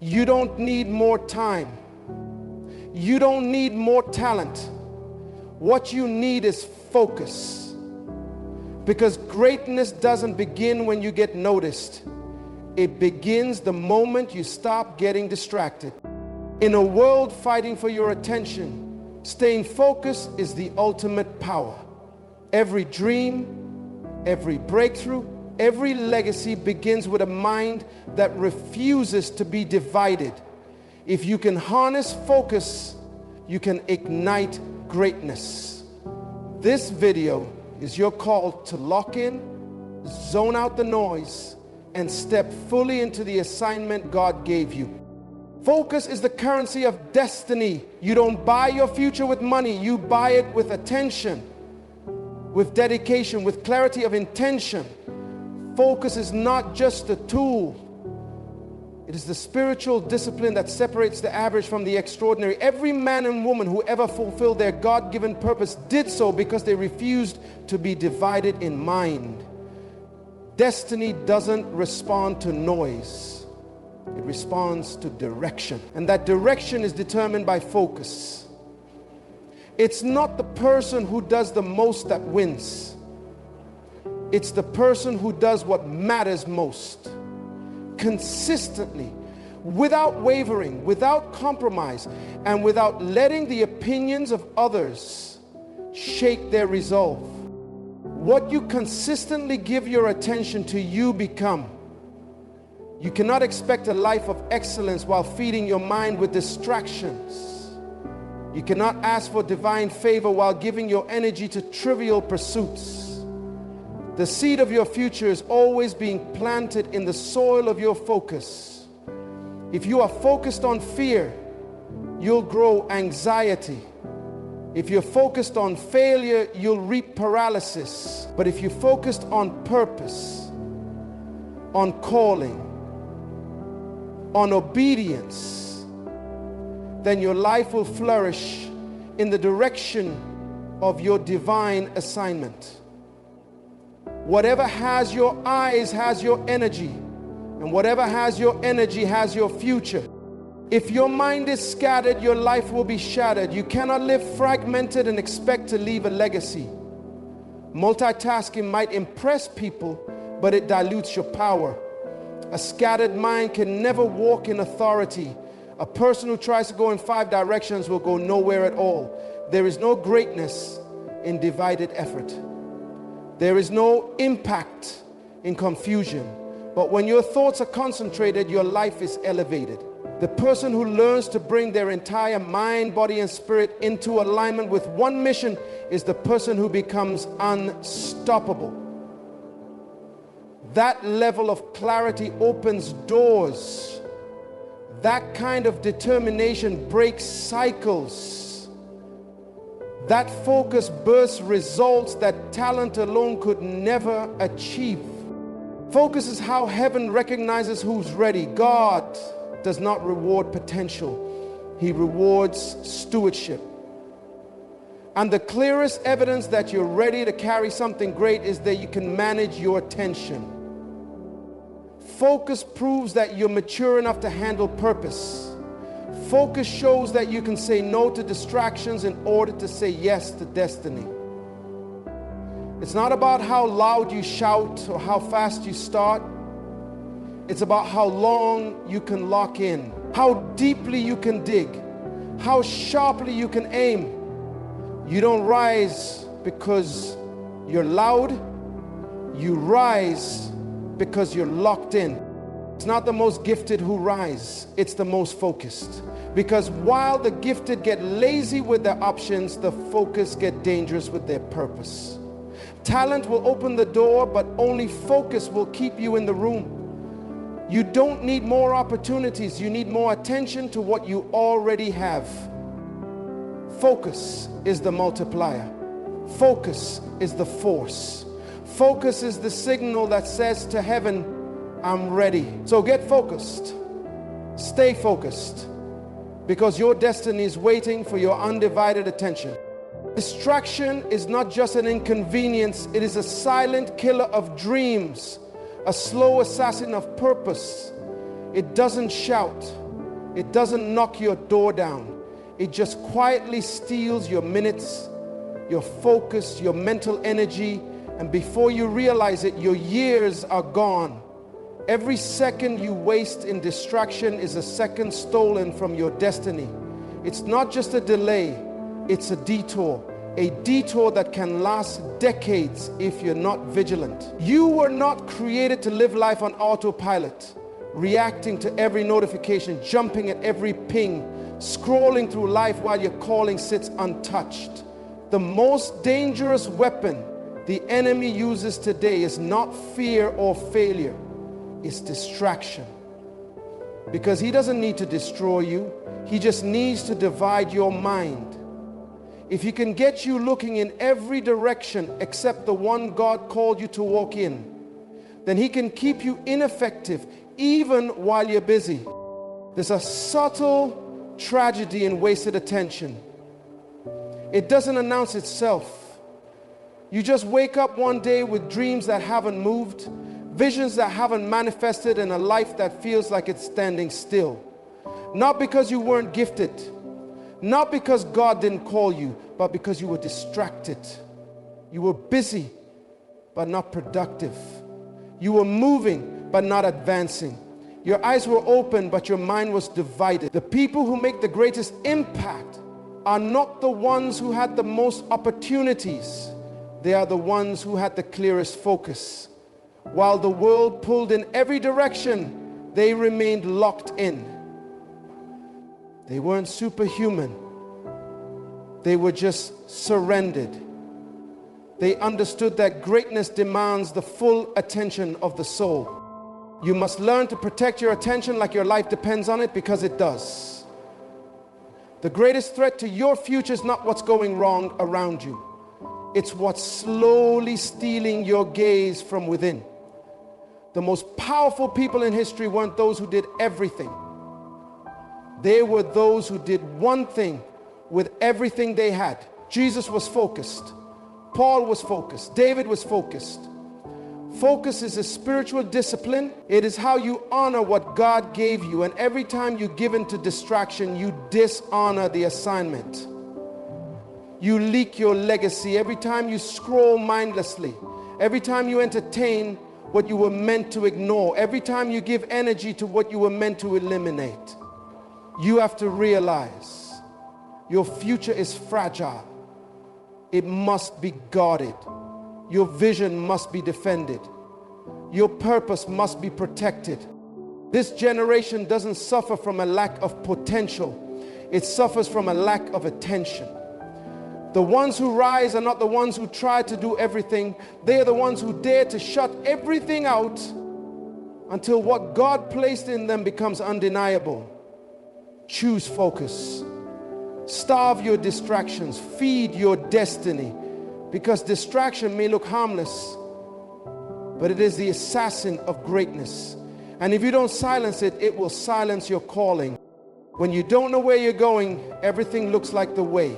You don't need more time. You don't need more talent. What you need is focus. Because greatness doesn't begin when you get noticed. It begins the moment you stop getting distracted. In a world fighting for your attention, staying focused is the ultimate power. Every dream, every breakthrough, every legacy begins with a mind that refuses to be divided. If you can harness focus, you can ignite greatness. This video is your call to lock in, zone out the noise, and step fully into the assignment God gave you. Focus is the currency of destiny. You don't buy your future with money, you buy it with attention, with dedication, with clarity of intention. Focus is not just a tool. It is the spiritual discipline that separates the average from the extraordinary. Every man and woman who ever fulfilled their God-given purpose did so because they refused to be divided in mind. Destiny doesn't respond to noise. It responds to direction. And that direction is determined by focus. It's not the person who does the most that wins. It's the person who does what matters most. Consistently, without wavering, without compromise, and without letting the opinions of others shake their resolve. What you consistently give your attention to, you become. You cannot expect a life of excellence while feeding your mind with distractions. You cannot ask for divine favor while giving your energy to trivial pursuits. The seed of your future is always being planted in the soil of your focus. If you are focused on fear, you'll grow anxiety. If you're focused on failure, you'll reap paralysis. But if you're focused on purpose, on calling, on obedience, then your life will flourish in the direction of your divine assignment. Whatever has your eyes has your energy, and whatever has your energy has your future. If your mind is scattered, your life will be shattered. You cannot live fragmented and expect to leave a legacy. Multitasking might impress people, but it dilutes your power. A scattered mind can never walk in authority. A person who tries to go in 5 directions will go nowhere at all. There is no greatness in divided effort. There is no impact in confusion. But when your thoughts are concentrated, your life is elevated. The person who learns to bring their entire mind, body, and spirit into alignment with one mission is the person who becomes unstoppable. That level of clarity opens doors. That kind of determination breaks cycles. That focus births results that talent alone could never achieve. Focus is how heaven recognizes who's ready. God does not reward potential. He rewards stewardship. And the clearest evidence that you're ready to carry something great is that you can manage your attention. Focus proves that you're mature enough to handle purpose. Focus shows that you can say no to distractions in order to say yes to destiny. It's not about how loud you shout or how fast you start. It's about how long you can lock in, how deeply you can dig, how sharply you can aim. You don't rise because you're loud. You rise because you're locked in. It's not the most gifted who rise, it's the most focused. Because while the gifted get lazy with their options, the focused get dangerous with their purpose. Talent will open the door, but only focus will keep you in the room. You don't need more opportunities, you need more attention to what you already have. Focus is the multiplier. Focus is the force. Focus is the signal that says to heaven, I'm ready. So get focused. Stay focused. Because your destiny is waiting for your undivided attention. Distraction is not just an inconvenience, it is a silent killer of dreams, a slow assassin of purpose. It doesn't shout, It doesn't knock your door down. It just quietly steals your minutes, your focus, your mental energy, and before you realize it, your years are gone. Every second you waste in distraction is a second stolen from your destiny. It's not just a delay, it's a detour that can last decades if you're not vigilant. You were not created to live life on autopilot, reacting to every notification, jumping at every ping, scrolling through life while your calling sits untouched. The most dangerous weapon the enemy uses today is not fear or failure, it's distraction. Because he doesn't need to destroy you, he just needs to divide your mind. If he can get you looking in every direction except the one God called you to walk in, then he can keep you ineffective even while you're busy. There's a subtle tragedy in wasted attention. It doesn't announce itself. You just wake up one day with dreams that haven't moved, visions that haven't manifested, and a life that feels like it's standing still. Not because you weren't gifted, not because God didn't call you, but because you were distracted. You were busy, but not productive. You were moving, but not advancing. Your eyes were open, but your mind was divided. The people who make the greatest impact are not the ones who had the most opportunities. They are the ones who had the clearest focus. While the world pulled in every direction, they remained locked in. They weren't superhuman. They were just surrendered. They understood that greatness demands the full attention of the soul. You must learn to protect your attention like your life depends on it, because it does. The greatest threat to your future is not what's going wrong around you. It's what's slowly stealing your gaze from within. The most powerful people in history weren't those who did everything. They were those who did one thing with everything they had. Jesus was focused. Paul was focused. David was focused. Focus is a spiritual discipline. It is how you honor what God gave you. And every time you give in to distraction, you dishonor the assignment. You leak your legacy. Every time you scroll mindlessly, every time you entertain what you were meant to ignore, every time you give energy to what you were meant to eliminate, you have to realize your future is fragile. It must be guarded. Your vision must be defended. Your purpose must be protected. This generation doesn't suffer from a lack of potential. It suffers from a lack of attention. The ones who rise are not the ones who try to do everything. They are the ones who dare to shut everything out until what God placed in them becomes undeniable. Choose focus. Starve your distractions. Feed your destiny. Because distraction may look harmless, but it is the assassin of greatness. And if you don't silence it, it will silence your calling. When you don't know where you're going, everything looks like the way.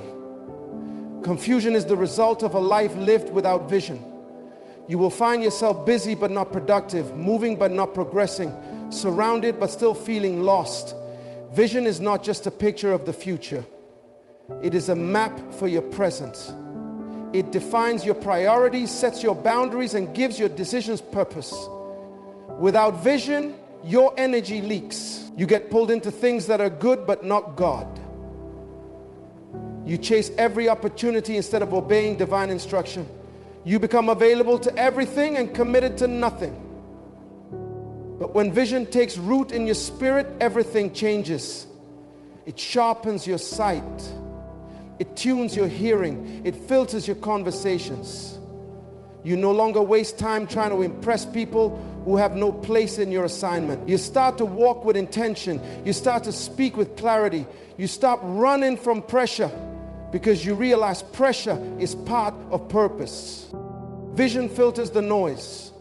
Confusion is the result of a life lived without vision. You will find yourself busy but not productive, moving but not progressing, surrounded but still feeling lost. Vision is not just a picture of the future. It is a map for your present. It defines your priorities, sets your boundaries, and gives your decisions purpose. Without vision, your energy leaks. You get pulled into things that are good but not God. You chase every opportunity instead of obeying divine instruction. You become available to everything and committed to nothing. But when vision takes root in your spirit, everything changes. It sharpens your sight. It tunes your hearing. It filters your conversations. You no longer waste time trying to impress people who have no place in your assignment. You start to walk with intention. You start to speak with clarity. You stop running from pressure because you realize pressure is part of purpose. Vision filters the noise.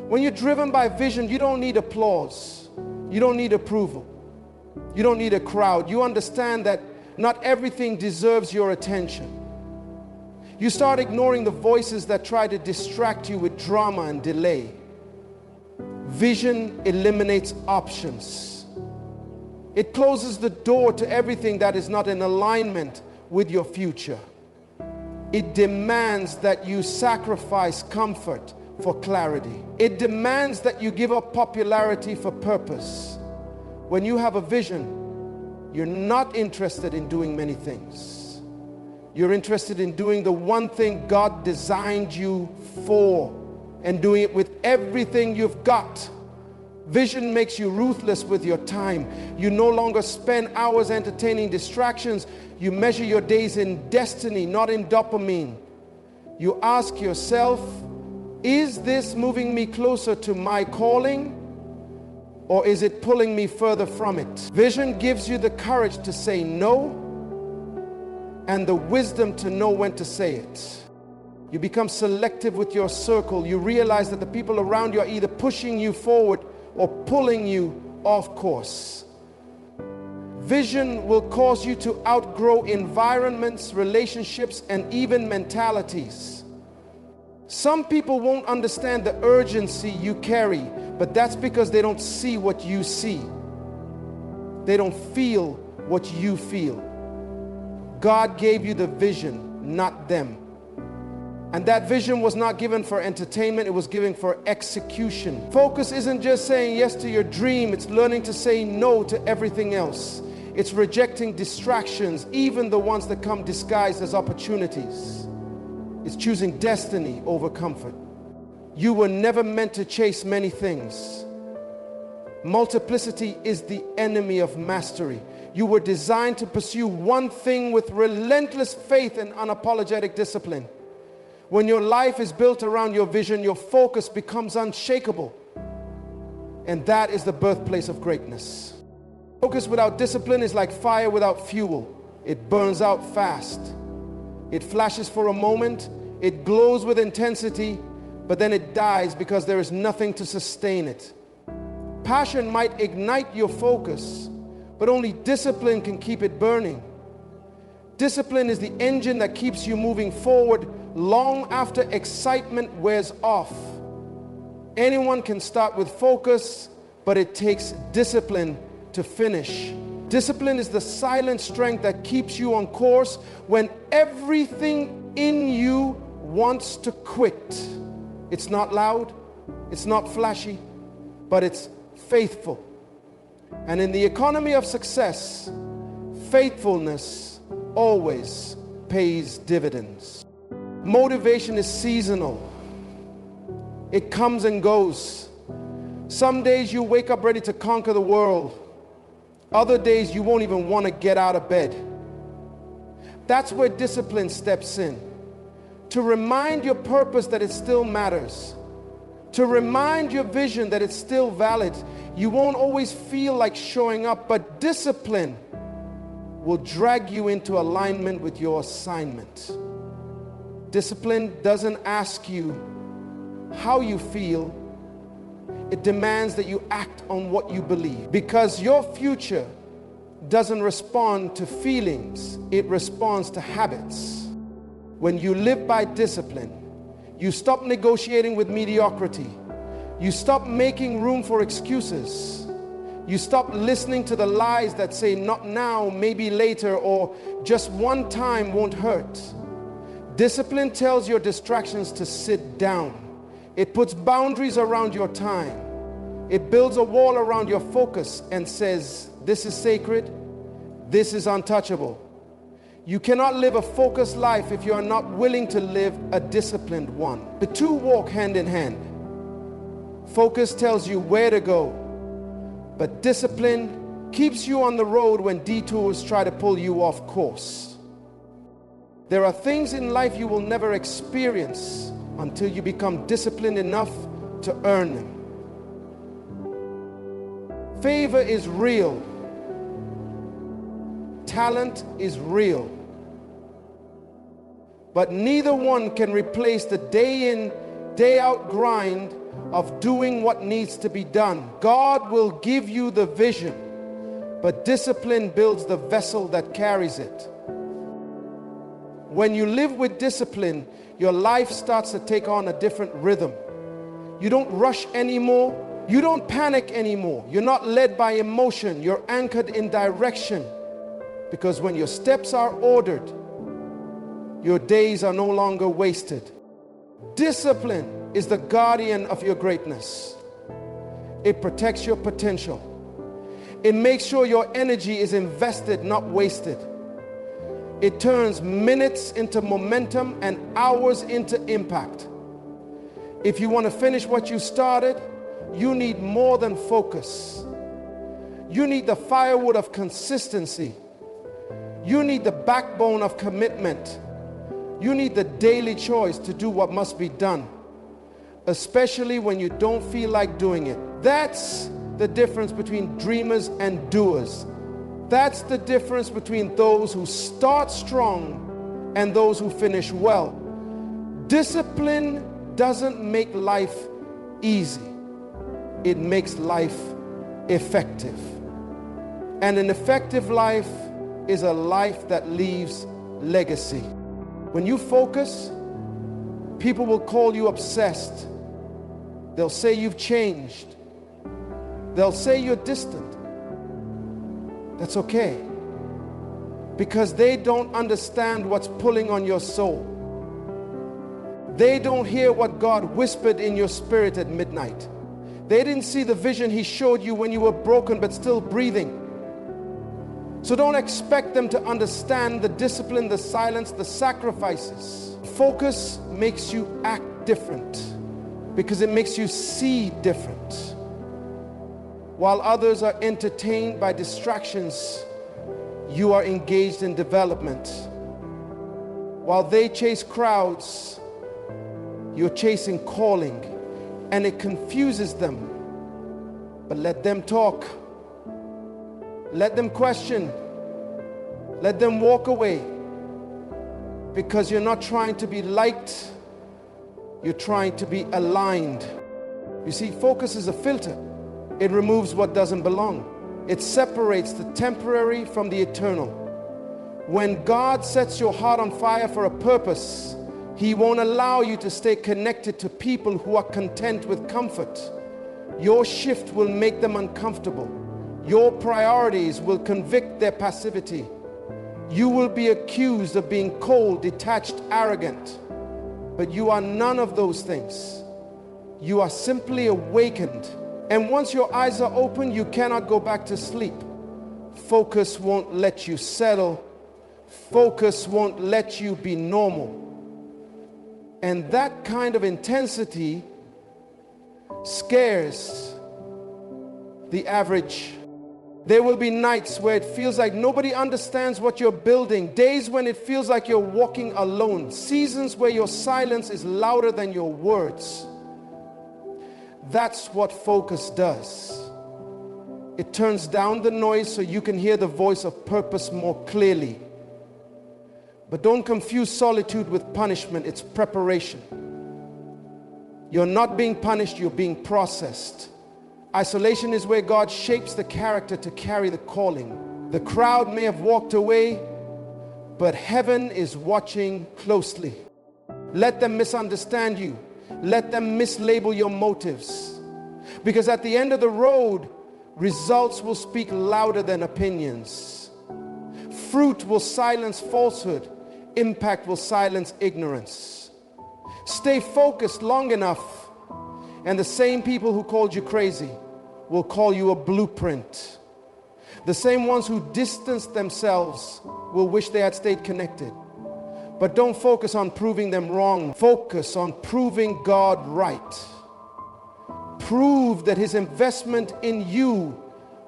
When you're driven by vision, you don't need applause. You don't need approval. You don't need a crowd. You understand that not everything deserves your attention. You start ignoring the voices that try to distract you with drama and delay. Vision eliminates options. It closes the door to everything that is not in alignment with your future. It demands that you sacrifice comfort for clarity. It demands that you give up popularity for purpose. When you have a vision, you're not interested in doing many things. You're interested in doing the one thing God designed you for and doing it with everything you've got. Vision makes you ruthless with your time. You no longer spend hours entertaining distractions. You measure your days in destiny, not in dopamine. You ask yourself, is this moving me closer to my calling, or is it pulling me further from it? Vision gives you the courage to say no and the wisdom to know when to say it. You become selective with your circle. You realize that the people around you are either pushing you forward or pulling you off course. Vision will cause you to outgrow environments, relationships, and even mentalities. Some people won't understand the urgency you carry, but that's because they don't see what you see. They don't feel what you feel. God gave you the vision, not them. And that vision was not given for entertainment, it was given for execution. Focus isn't just saying yes to your dream, it's learning to say no to everything else. It's rejecting distractions, even the ones that come disguised as opportunities. It's choosing destiny over comfort. You were never meant to chase many things. Multiplicity is the enemy of mastery. You were designed to pursue one thing with relentless faith and unapologetic discipline. When your life is built around your vision, your focus becomes unshakable. And that is the birthplace of greatness. Focus without discipline is like fire without fuel. It burns out fast. It flashes for a moment. It glows with intensity, but then it dies because there is nothing to sustain it. Passion might ignite your focus, but only discipline can keep it burning. Discipline is the engine that keeps you moving forward long after excitement wears off. Anyone can start with focus, but it takes discipline to finish. Discipline is the silent strength that keeps you on course when everything in you wants to quit. It's not loud, it's not flashy, but it's faithful. And in the economy of success, faithfulness always pays dividends. Motivation is seasonal. It comes and goes. Some days you wake up ready to conquer the world. Other days you won't even want to get out of bed. That's where discipline steps in. To remind your purpose that it still matters. To remind your vision that it's still valid. You won't always feel like showing up, but discipline will drag you into alignment with your assignment. Discipline doesn't ask you how you feel. It demands that you act on what you believe. Because your future doesn't respond to feelings, it responds to habits. When you live by discipline, you stop negotiating with mediocrity. You stop making room for excuses. You stop listening to the lies that say not now, maybe later, or just one time won't hurt. Discipline tells your distractions to sit down. It puts boundaries around your time. It builds a wall around your focus and says, this is sacred, this is untouchable. You cannot live a focused life if you are not willing to live a disciplined one. The two walk hand in hand. Focus tells you where to go, but discipline keeps you on the road when detours try to pull you off course. There are things in life you will never experience until you become disciplined enough to earn them. Favor is real. Talent is real. But neither one can replace the day in, day out grind of doing what needs to be done. God will give you the vision, but discipline builds the vessel that carries it. When you live with discipline, your life starts to take on a different rhythm. You don't rush anymore. You don't panic anymore. You're not led by emotion. You're anchored in direction. Because when your steps are ordered, your days are no longer wasted. Discipline is the guardian of your greatness. It protects your potential. It makes sure your energy is invested, not wasted. It turns minutes into momentum and hours into impact. If you want to finish what you started, you need more than focus. You need the firewood of consistency. You need the backbone of commitment. You need the daily choice to do what must be done, especially when you don't feel like doing it. That's the difference between dreamers and doers. That's the difference between those who start strong and those who finish well. Discipline doesn't make life easy. It makes life effective. And an effective life is a life that leaves legacy. When you focus, people will call you obsessed. They'll say you've changed. They'll say you're distant. That's okay, because they don't understand what's pulling on your soul. They don't hear what God whispered in your spirit at midnight. They didn't see the vision He showed you when you were broken but still breathing. So don't expect them to understand the discipline, the silence, the sacrifices. Focus makes you act different because it makes you see different. While others are entertained by distractions, you are engaged in development. While they chase crowds, you're chasing calling, and it confuses them. But let them talk. Let them question. Let them walk away. Because you're not trying to be liked, you're trying to be aligned. You see, focus is a filter. It removes what doesn't belong. It separates the temporary from the eternal. When God sets your heart on fire for a purpose, He won't allow you to stay connected to people who are content with comfort. Your shift will make them uncomfortable. Your priorities will convict their passivity. You will be accused of being cold, detached, arrogant. But you are none of those things. You are simply awakened. And once your eyes are open, you cannot go back to sleep. Focus won't let you settle. Focus won't let you be normal. And that kind of intensity scares the average. There will be nights where it feels like nobody understands what you're building. Days when it feels like you're walking alone. Seasons where your silence is louder than your words. That's what focus does. It turns down the noise so you can hear the voice of purpose more clearly. But don't confuse solitude with punishment. It's preparation. You're not being punished, you're being processed. Isolation is where God shapes the character to carry the calling. The crowd may have walked away, but heaven is watching closely. Let them misunderstand you. Let them mislabel your motives. Because at the end of the road, results will speak louder than opinions. Fruit will silence falsehood. Impact will silence ignorance. Stay focused long enough, and the same people who called you crazy will call you a blueprint. The same ones who distanced themselves will wish they had stayed connected. But don't focus on proving them wrong. Focus on proving God right. Prove that His investment in you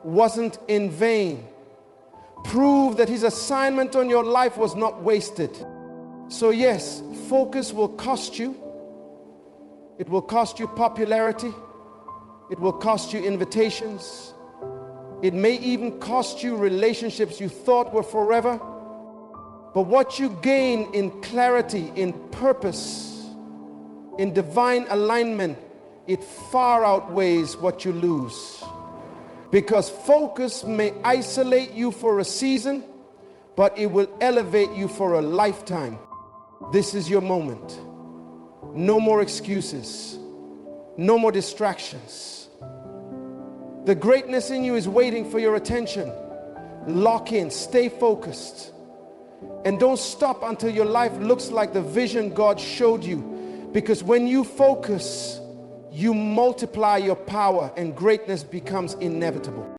wasn't in vain. Prove that His assignment on your life was not wasted. So yes, focus will cost you. It will cost you popularity. It will cost you invitations. It may even cost you relationships you thought were forever. But what you gain in clarity, in purpose, in divine alignment, it far outweighs what you lose. Because focus may isolate you for a season, but it will elevate you for a lifetime. This is your moment. No more excuses. No more distractions. The greatness in you is waiting for your attention. Lock in, stay focused. And don't stop until your life looks like the vision God showed you. Because when you focus, you multiply your power and greatness becomes inevitable.